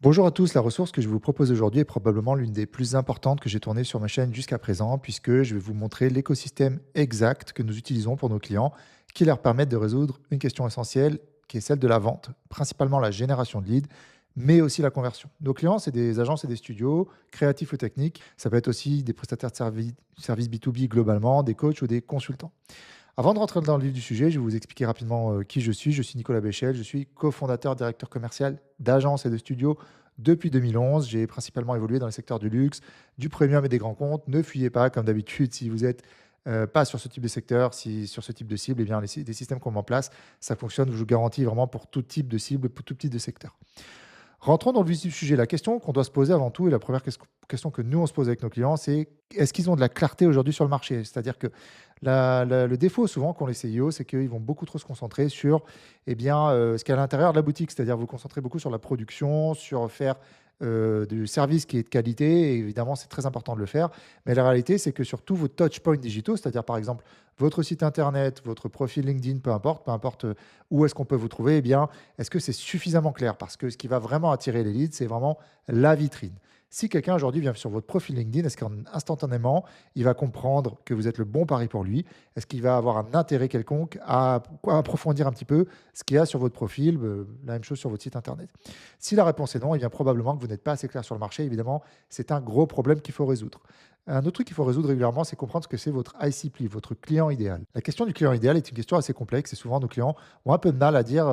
Bonjour à tous, la ressource que je vous propose aujourd'hui est probablement l'une des plus importantes que j'ai tournées sur ma chaîne jusqu'à présent, puisque je vais vous montrer l'écosystème exact que nous utilisons pour nos clients, qui leur permettent de résoudre une question essentielle, qui est celle de la vente, principalement la génération de leads, mais aussi la conversion. Nos clients, c'est des agences et des studios, créatifs ou techniques. Ça peut être aussi des prestataires de services B2B globalement, des coachs ou des consultants. Avant de rentrer dans le vif du sujet, je vais vous expliquer rapidement qui je suis. Je suis Nicolas Béchel, je suis cofondateur, directeur commercial d'agences et de studios depuis 2011. J'ai principalement évolué dans le secteur du luxe, du premium et des grands comptes. Ne fuyez pas, comme d'habitude, si vous n'êtes pas sur ce type de secteur, si sur ce type de cible, eh bien, les systèmes qu'on met en place, ça fonctionne, je vous garantis vraiment pour tout type de cible, pour tout type de secteur. Rentrons dans le vif du sujet. La question qu'on doit se poser avant tout, et la première question que nous, on se pose avec nos clients, c'est est-ce qu'ils ont de la clarté aujourd'hui sur le marché? C'est-à-dire que le défaut souvent qu'ont les CIO, c'est qu'ils vont beaucoup trop se concentrer sur ce qu'il y a à l'intérieur de la boutique. C'est-à-dire vous concentrer beaucoup sur la production, sur faire du service qui est de qualité. Et évidemment, c'est très important de le faire. Mais la réalité, c'est que sur tous vos touchpoints digitaux, c'est-à-dire par exemple votre site internet, votre profil LinkedIn, peu importe où est-ce qu'on peut vous trouver, eh bien, est-ce que c'est suffisamment clair? Parce que ce qui va vraiment attirer les leads, c'est vraiment la vitrine. Si quelqu'un aujourd'hui vient sur votre profil LinkedIn, est-ce qu'instantanément, il va comprendre que vous êtes le bon pari pour lui? Est-ce qu'il va avoir un intérêt quelconque à approfondir un petit peu ce qu'il y a sur votre profil? La même chose sur votre site internet. Si la réponse est non, il vient probablement que vous n'êtes pas assez clair sur le marché. Évidemment, c'est un gros problème qu'il faut résoudre. Un autre truc qu'il faut résoudre régulièrement, c'est comprendre ce que c'est votre ICP, votre client idéal. La question du client idéal est une question assez complexe et souvent nos clients ont un peu de mal à dire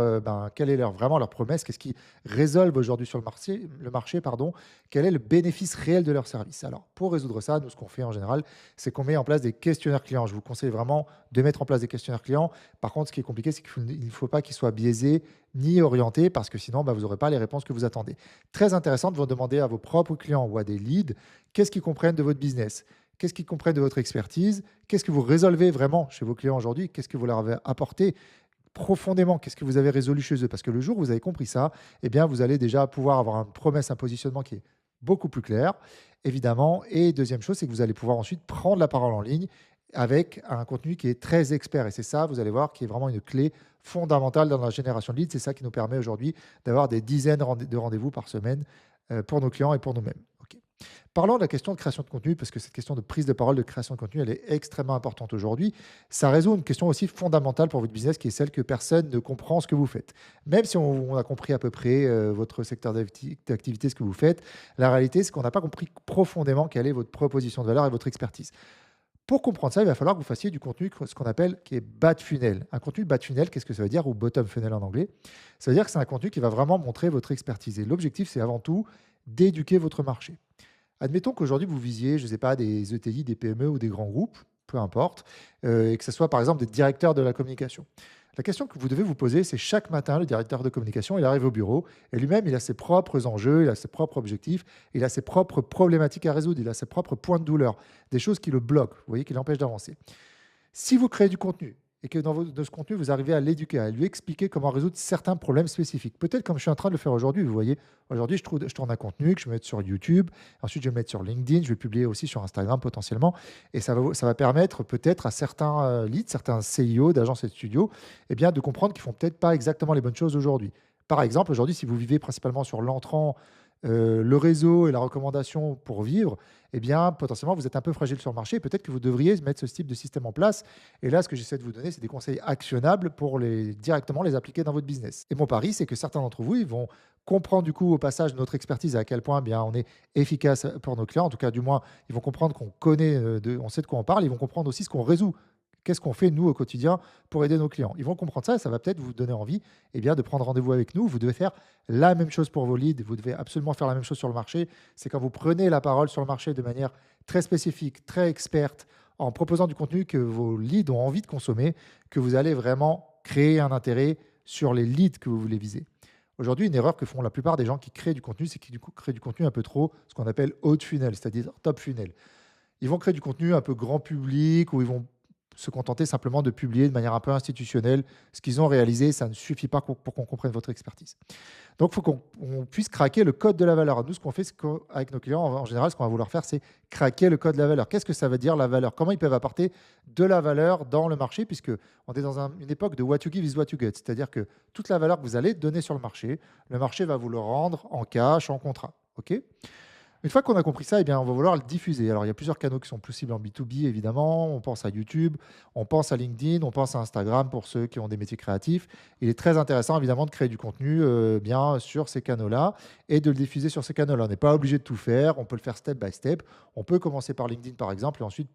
quelle est vraiment leur promesse, qu'est-ce qu'ils résolvent aujourd'hui sur le marché, pardon, quel est le bénéfice réel de leur service. Alors, pour résoudre ça, nous, ce qu'on fait en général, c'est qu'on met en place des questionnaires clients. Je vous conseille vraiment de mettre en place des questionnaires clients. Par contre, ce qui est compliqué, c'est qu'il ne faut pas qu'ils soient biaisés ni orientés parce que sinon, vous n'aurez pas les réponses que vous attendez. Très intéressant de vous demander à vos propres clients ou à des leads qu'est-ce qu'ils comprennent de votre business, qu'est-ce qu'ils comprennent de votre expertise, qu'est-ce que vous résolvez vraiment chez vos clients aujourd'hui, qu'est-ce que vous leur avez apporté profondément, qu'est-ce que vous avez résolu chez eux. Parce que le jour où vous avez compris ça, eh bien, vous allez déjà pouvoir avoir une promesse, un positionnement qui est beaucoup plus clair, évidemment. Et deuxième chose, c'est que vous allez pouvoir ensuite prendre la parole en ligne avec un contenu qui est très expert. Et c'est ça, vous allez voir, qui est vraiment une clé fondamentale dans la génération de leads. C'est ça qui nous permet aujourd'hui d'avoir des dizaines de rendez-vous par semaine pour nos clients et pour nous-mêmes. OK. Parlons de la question de création de contenu, parce que cette question de prise de parole, de création de contenu, elle est extrêmement importante aujourd'hui. Ça résout une question aussi fondamentale pour votre business, qui est celle que personne ne comprend ce que vous faites. Même si on a compris à peu près votre secteur d'activité, ce que vous faites, la réalité, c'est qu'on n'a pas compris profondément quelle est votre proposition de valeur et votre expertise. Pour comprendre ça, il va falloir que vous fassiez du contenu, ce qu'on appelle qui est bas de funnel. Un contenu bas de funnel, qu'est-ce que ça veut dire? Ou bottom funnel en anglais. Ça veut dire que c'est un contenu qui va vraiment montrer votre expertise. Et l'objectif, c'est avant tout d'éduquer votre marché. Admettons qu'aujourd'hui, vous visiez, je ne sais pas, des ETI, des PME ou des grands groupes, peu importe, et que ce soit par exemple des directeurs de la communication. La question que vous devez vous poser, c'est chaque matin, le directeur de communication, il arrive au bureau et lui-même, il a ses propres enjeux, il a ses propres objectifs, il a ses propres problématiques à résoudre, il a ses propres points de douleur, des choses qui le bloquent, vous voyez, qui l'empêchent d'avancer. Si vous créez du contenu et que de ce contenu, vous arrivez à l'éduquer, à lui expliquer comment résoudre certains problèmes spécifiques, peut-être comme je suis en train de le faire aujourd'hui, vous voyez, aujourd'hui, je tourne un contenu que je vais mettre sur YouTube, ensuite je vais mettre sur LinkedIn, je vais publier aussi sur Instagram potentiellement, et ça va permettre peut-être à certains leads, certains CIO d'agences et de studios, de comprendre qu'ils font peut-être pas exactement les bonnes choses aujourd'hui. Par exemple, aujourd'hui, si vous vivez principalement sur l'entrant, le réseau et la recommandation pour vivre, potentiellement, vous êtes un peu fragile sur le marché. Peut-être que vous devriez mettre ce type de système en place. Et là, ce que j'essaie de vous donner, c'est des conseils actionnables pour directement les appliquer dans votre business. Et mon pari, c'est que certains d'entre vous, ils vont comprendre du coup au passage notre expertise, à quel point on est efficace pour nos clients. En tout cas, du moins, ils vont comprendre qu'on connaît, on sait de quoi on parle. Ils vont comprendre aussi ce qu'on résout. Qu'est-ce qu'on fait, nous, au quotidien, pour aider nos clients? Ils vont comprendre ça et ça va peut-être vous donner envie de prendre rendez-vous avec nous. Vous devez faire la même chose pour vos leads. Vous devez absolument faire la même chose sur le marché. C'est quand vous prenez la parole sur le marché de manière très spécifique, très experte, en proposant du contenu que vos leads ont envie de consommer, que vous allez vraiment créer un intérêt sur les leads que vous voulez viser. Aujourd'hui, une erreur que font la plupart des gens qui créent du contenu, c'est qu'ils créent du contenu un peu trop, ce qu'on appelle haut de funnel, c'est-à-dire top funnel. Ils vont créer du contenu un peu grand public, où ils vont se contenter simplement de publier de manière un peu institutionnelle ce qu'ils ont réalisé. Ça ne suffit pas pour qu'on comprenne votre expertise. Donc, il faut qu'on puisse craquer le code de la valeur. Nous, ce qu'on fait, c'est qu'avec nos clients, en général, ce qu'on va vouloir faire, c'est craquer le code de la valeur. Qu'est-ce que ça veut dire la valeur? Comment ils peuvent apporter de la valeur dans le marché, puisque on est dans une époque de what you give is what you get. C'est-à-dire que toute la valeur que vous allez donner sur le marché va vous le rendre en cash, en contrat. OK? Une fois qu'on a compris ça, eh bien, on va vouloir le diffuser. Alors, il y a plusieurs canaux qui sont possibles en B2B, évidemment. On pense à YouTube, on pense à LinkedIn, on pense à Instagram pour ceux qui ont des métiers créatifs. Il est très intéressant, évidemment, de créer du contenu bien sur ces canaux-là et de le diffuser sur ces canaux-là. On n'est pas obligé de tout faire. On peut le faire step by step. On peut commencer par LinkedIn, par exemple, et ensuite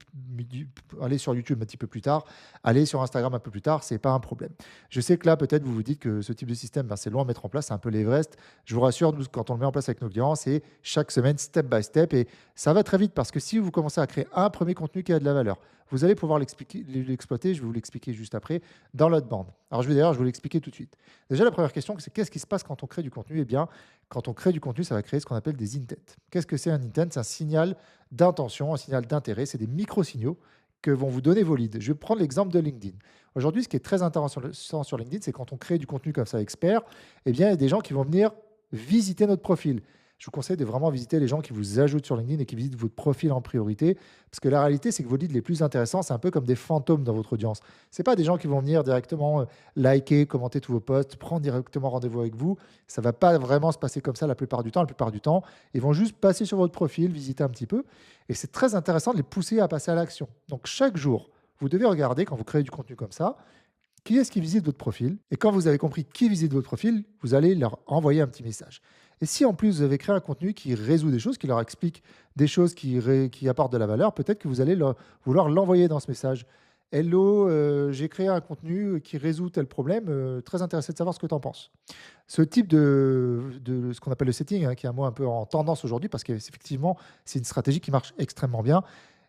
aller sur YouTube un petit peu plus tard, aller sur Instagram un peu plus tard. C'est pas un problème. Je sais que là, peut-être, vous vous dites que ce type de système, ben, c'est loin à mettre en place. C'est un peu l'Everest. Je vous rassure, nous, quand on le met en place avec nos clients, c'est chaque semaine, step by step. Et ça va très vite parce que si vous commencez à créer un premier contenu qui a de la valeur, vous allez pouvoir l'exploiter, je vais vous l'expliquer juste après, dans l'outbound. Alors je vais vous l'expliquer tout de suite. Déjà, la première question, c'est qu'est-ce qui se passe quand on crée du contenu? Eh bien, quand on crée du contenu, ça va créer ce qu'on appelle des intents. Qu'est-ce que c'est un intent? C'est un signal d'intention, un signal d'intérêt. C'est des micro-signaux que vont vous donner vos leads. Je vais prendre l'exemple de LinkedIn. Aujourd'hui, ce qui est très intéressant sur LinkedIn, c'est quand on crée du contenu comme ça expert, eh bien, il y a des gens qui vont venir visiter notre profil. Je vous conseille de vraiment visiter les gens qui vous ajoutent sur LinkedIn et qui visitent votre profil en priorité. Parce que la réalité, c'est que vos leads les plus intéressants, c'est un peu comme des fantômes dans votre audience. Ce n'est pas des gens qui vont venir directement liker, commenter tous vos posts, prendre directement rendez-vous avec vous. Ça ne va pas vraiment se passer comme ça la plupart du temps. La plupart du temps, ils vont juste passer sur votre profil, visiter un petit peu. Et c'est très intéressant de les pousser à passer à l'action. Donc chaque jour, vous devez regarder quand vous créez du contenu comme ça, qui est-ce qui visite votre profil? Et quand vous avez compris qui visite votre profil, vous allez leur envoyer un petit message. Et si en plus vous avez créé un contenu qui résout des choses, qui leur explique des choses qui apportent de la valeur, peut-être que vous allez vouloir l'envoyer dans ce message. Hello, j'ai créé un contenu qui résout tel problème. Très intéressé de savoir ce que tu en penses. Ce type de ce qu'on appelle le setting, hein, qui est un mot un peu en tendance aujourd'hui, parce qu'effectivement, c'est une stratégie qui marche extrêmement bien.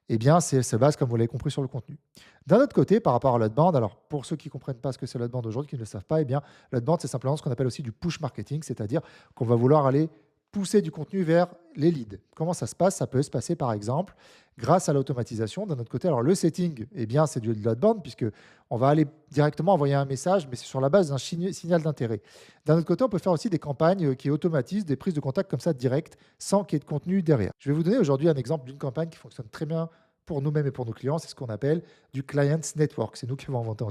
Eh bien, c'est se base, comme vous l'avez compris, sur le contenu. D'un autre côté, par rapport à l'outbound, alors pour ceux qui ne comprennent pas ce que c'est l'outbound aujourd'hui, qui ne le savent pas, eh bien, l'outbound, c'est simplement ce qu'on appelle aussi du push marketing, c'est-à-dire qu'on va vouloir aller pousser du contenu vers les leads. Comment ça se passe? Ça peut se passer, par exemple, grâce à l'automatisation. D'un autre côté, alors le setting, eh bien, c'est de l'outbound, puisque on va aller directement envoyer un message, mais c'est sur la base d'un signal d'intérêt. D'un autre côté, on peut faire aussi des campagnes qui automatisent des prises de contact comme ça directes, sans qu'il y ait de contenu derrière. Je vais vous donner aujourd'hui un exemple d'une campagne qui fonctionne très bien pour nous-mêmes et pour nos clients. C'est ce qu'on appelle du Clients Network. C'est nous qui avons inventé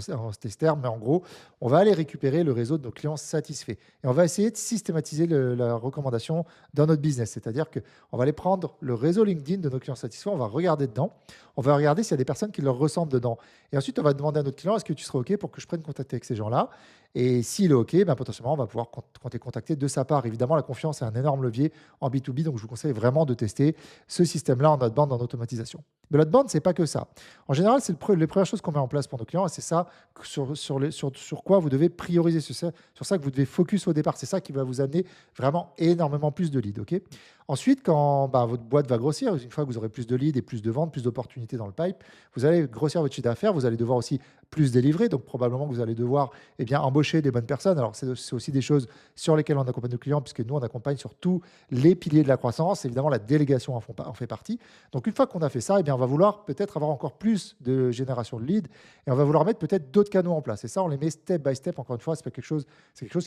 ce terme, mais en gros, on va aller récupérer le réseau de nos clients satisfaits. Et on va essayer de systématiser la recommandation dans notre business. C'est-à-dire qu'on va aller prendre le réseau LinkedIn de nos clients satisfaits, on va regarder dedans, on va regarder s'il y a des personnes qui leur ressemblent dedans. Et ensuite, on va demander à notre client, est-ce que tu serais OK pour que je prenne contact avec ces gens-là? Et s'il est OK, ben, potentiellement, on va pouvoir compter contacter de sa part. Évidemment, la confiance est un énorme levier en B2B, donc je vous conseille vraiment de tester ce système-là en outbound, en automatisation. Mais l'outbound, ce n'est pas que ça. En général, c'est les premières choses qu'on met en place pour nos clients, et c'est ça sur quoi vous devez prioriser, sur ça que vous devez focus au départ. C'est ça qui va vous amener vraiment énormément plus de leads. OK? Ensuite, quand votre boîte va grossir, une fois que vous aurez plus de leads et plus de ventes, plus d'opportunités dans le pipe, vous allez grossir votre chiffre d'affaires, vous allez devoir aussi plus délivrer, donc probablement que vous allez devoir embaucher des bonnes personnes. Alors, c'est aussi des choses sur lesquelles on accompagne nos clients, puisque nous, on accompagne sur tous les piliers de la croissance. Évidemment, la délégation en fait partie. Donc, une fois qu'on a fait ça, on va vouloir peut-être avoir encore plus de génération de leads et on va vouloir mettre peut-être d'autres canaux en place. Et ça, on les met step by step. Encore une fois, c'est quelque chose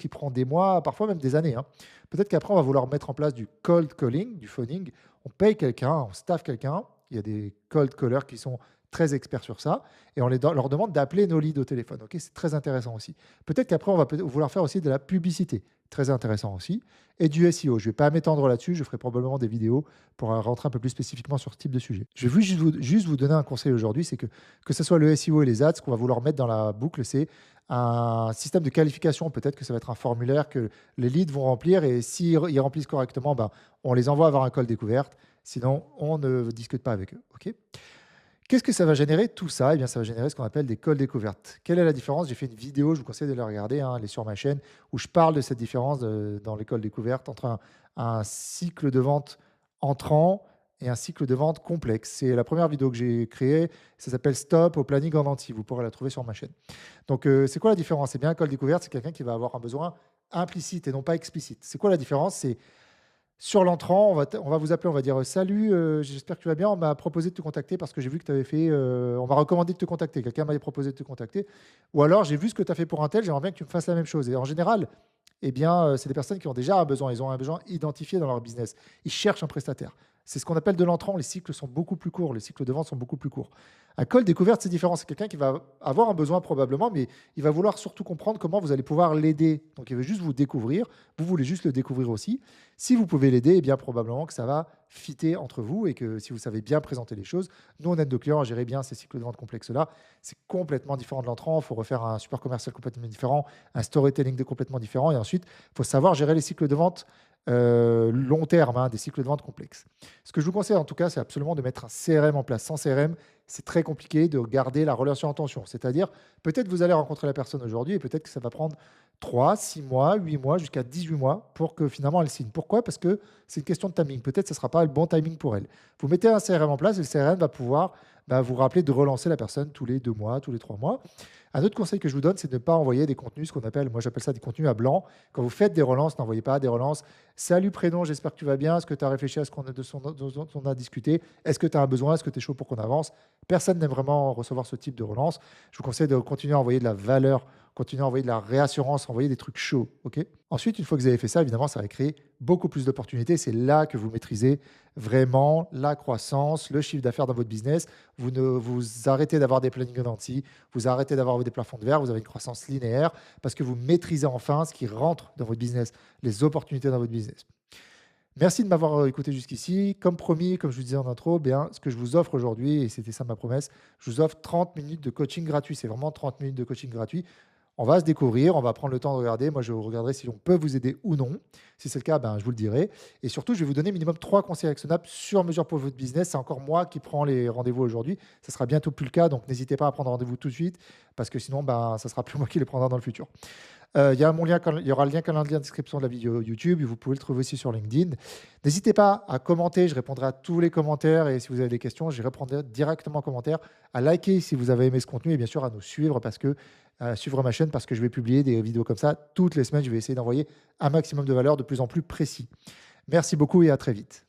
qui prend des mois, parfois même des années, hein. Peut-être qu'après, on va vouloir mettre en place du cold calling, du phoning. On paye quelqu'un, on staff quelqu'un. Il y a des cold callers qui sont très experts sur ça et on leur demande d'appeler nos leads au téléphone. Ok, c'est très intéressant aussi. Peut-être qu'après, on va vouloir faire aussi de la publicité. Très intéressant aussi. Et du SEO. Je ne vais pas m'étendre là-dessus. Je ferai probablement des vidéos pour rentrer un peu plus spécifiquement sur ce type de sujet. Je vais juste vous donner un conseil aujourd'hui, c'est que ce soit le SEO et les ads, ce qu'on va vouloir mettre dans la boucle, c'est un système de qualification. Peut-être que ça va être un formulaire que les leads vont remplir et s'ils remplissent correctement, on les envoie avoir un call découverte. Sinon, on ne discute pas avec eux. Ok. Qu'est-ce que ça va générer tout ça? Eh bien, ça va générer ce qu'on appelle des calls découvertes. Quelle est la différence? J'ai fait une vidéo, je vous conseille de la regarder, hein, elle est sur ma chaîne, où je parle de cette différence dans les calls découvertes entre un cycle de vente entrant et un cycle de vente complexe. C'est la première vidéo que j'ai créée, ça s'appelle Stop au planning en entier, vous pourrez la trouver sur ma chaîne. Donc, c'est quoi la différence? Eh bien, un call découverte, c'est quelqu'un qui va avoir un besoin implicite et non pas explicite. C'est quoi la différence? C'est Sur l'entrant, on va vous appeler, on va dire: «Salut, j'espère que tu vas bien. On m'a proposé de te contacter parce que j'ai vu que tu avais fait, on m'a recommandé de te contacter. Quelqu'un m'a proposé de te contacter ou alors j'ai vu ce que tu as fait pour un tel, j'aimerais bien que tu me fasses la même chose» et en général, eh bien, c'est des personnes qui ont déjà un besoin. Ils ont un besoin identifié dans leur business. Ils cherchent un prestataire. C'est ce qu'on appelle de l'entrant. Les cycles sont beaucoup plus courts. Les cycles de vente sont beaucoup plus courts. Un call découverte, c'est différent. C'est quelqu'un qui va avoir un besoin probablement, mais il va vouloir surtout comprendre comment vous allez pouvoir l'aider. Donc, il veut juste vous découvrir. Vous voulez juste le découvrir aussi. Si vous pouvez l'aider, eh bien, probablement que ça va fitter entre vous et que si vous savez bien présenter les choses, nous, on aide nos clients à gérer bien ces cycles de vente complexes-là. C'est complètement différent de l'entrant. Il faut refaire un support commercial complètement différent, un storytelling de complètement différent. Et ensuite, il faut savoir gérer les cycles de vente long terme, hein, des cycles de vente complexes. Ce que je vous conseille en tout cas, c'est absolument de mettre un CRM en place. Sans CRM, c'est très compliqué de garder la relation en tension. C'est-à-dire, peut-être vous allez rencontrer la personne aujourd'hui et peut-être que ça va prendre 3, 6 mois, 8 mois, jusqu'à 18 mois pour que finalement elle signe. Pourquoi? Parce que c'est une question de timing. Peut-être que ce ne sera pas le bon timing pour elle. Vous mettez un CRM en place et le CRM va pouvoir vous rappeler de relancer la personne tous les 2 mois, tous les 3 mois. Un autre conseil que je vous donne, c'est de ne pas envoyer des contenus, ce qu'on appelle, moi j'appelle ça des contenus à blanc. Quand vous faites des relances, n'envoyez pas des relances. Salut prénom, j'espère que tu vas bien. Est-ce que tu as réfléchi à ce dont on a discuté? Est-ce que tu as un besoin? Est-ce que tu es chaud pour qu'on avance? Personne n'aime vraiment recevoir ce type de relance. Je vous conseille de continuer à envoyer de la valeur, continuer à envoyer de la réassurance, envoyer des trucs chauds. Ok. Ensuite, une fois que vous avez fait ça, évidemment, ça va créer beaucoup plus d'opportunités. C'est là que vous maîtrisez vraiment la croissance, le chiffre d'affaires dans votre business. Vous arrêtez d'avoir des plannings nantis, vous arrêtez d'avoir des plafonds de verre, vous avez une croissance linéaire parce que vous maîtrisez enfin ce qui rentre dans votre business, les opportunités dans votre business. Merci de m'avoir écouté jusqu'ici. Comme promis, comme je vous disais en intro, bien, ce que je vous offre aujourd'hui, et c'était ça ma promesse, je vous offre 30 minutes de coaching gratuit. C'est vraiment 30 minutes de coaching gratuit. On va se découvrir, on va prendre le temps de regarder. Moi, je regarderai si on peut vous aider ou non. Si c'est le cas, ben, je vous le dirai. Et surtout, je vais vous donner minimum 3 conseils actionnables sur mesure pour votre business. C'est encore moi qui prends les rendez-vous aujourd'hui. Ça sera bientôt plus le cas, donc n'hésitez pas à prendre rendez-vous tout de suite, parce que sinon, ben, ça sera plus moi qui les prendra dans le futur. Il y aura le lien calendrier en description de la vidéo YouTube. Vous pouvez le trouver aussi sur LinkedIn. N'hésitez pas à commenter. Je répondrai à tous les commentaires. Et si vous avez des questions, je répondrai directement en commentaire. À liker si vous avez aimé ce contenu. Et bien sûr, à nous suivre à suivre ma chaîne parce que je vais publier des vidéos comme ça toutes les semaines. Je vais essayer d'envoyer un maximum de valeur de plus en plus précis. Merci beaucoup et à très vite.